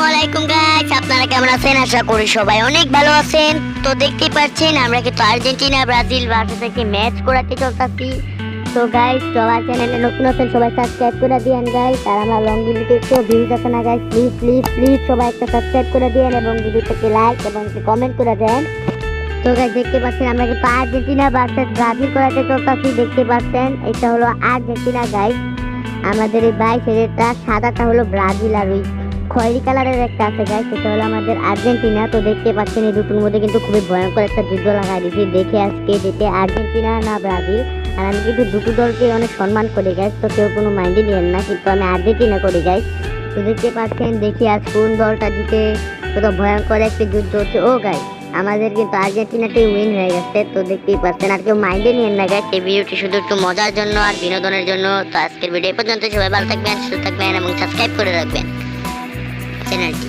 আলাইকুম গাইস, আপনারা কেমন আছেন? আশা করি সবাই অনেক ভালো আছেন। তো দেখতেই পাচ্ছেন আমরা কিন্তু আর্জেন্টিনা ব্রাজিল ভার্সেস একটি ম্যাচ করাতে চলতেছি। তো গাইস, সবার চ্যানেলে নতুন আছেন সবাই সাবস্ক্রাইব করে দিয়েন গাইস। আর আমার লং ভিডিওতে একটু ভিউজ আছে না গাইস, প্লিজ প্লিজ প্লিজ সবাই একটা সাবস্ক্রাইব করে দিয়েন এবং ভিডিওটাকে লাইক এবং কমেন্ট করে দেন। তো গাইস, দেখতে পাচ্ছেন আমরা কিন্তু আর্জেন্টিনা ভার্সেস ব্রাজিল করাতে চলতেছি। দেখতে পাচ্ছেন এটা হলো আর্জেন্টিনা গাইস। আমাদের এই বাইশেরটা সাদাটা হলো ব্রাজিল আর ওই খয়েরি কালারের একটা আছে গাইস, সেটা হলো আমাদের আর্জেন্টিনা। তো দেখতে পাচ্ছেন এই দুটোর মধ্যে কিন্তু খুবই ভয়ঙ্কর একটা যুদ্ধ লাগাই দিয়েছি। দেখে আজকে যেতে আর্জেন্টিনা না ব্রাজিল। আর আমি কিন্তু দুটো দলকে অনেক সম্মান করি গাইস, তো কেউ কোনো মাইন্ডে নেন না, কিন্তু আমি আর্জেন্টিনা করি গাইস। তো দেখতে পাচ্ছেন দেখি আজ কোন দলটা জিতে। কত ভয়ঙ্কর একটা যুদ্ধ হচ্ছে। ও গাইস, আমাদের কিন্তু আর্জেন্টিনাতেই উইন হয়ে গেছে। তো দেখতেই পাচ্ছেন, আর কেউ মাইন্ডে নিয়েন না গাইস, এই ভিডিওটি শুধু একটু মজার জন্য আর বিনোদনের জন্য। তো আজকের ভিডিও পর্যন্ত, সবাই ভালো থাকবেন, সুস্থ থাকবেন এবং সাবস্ক্রাইব করে রাখবেন চ্যানেলটি।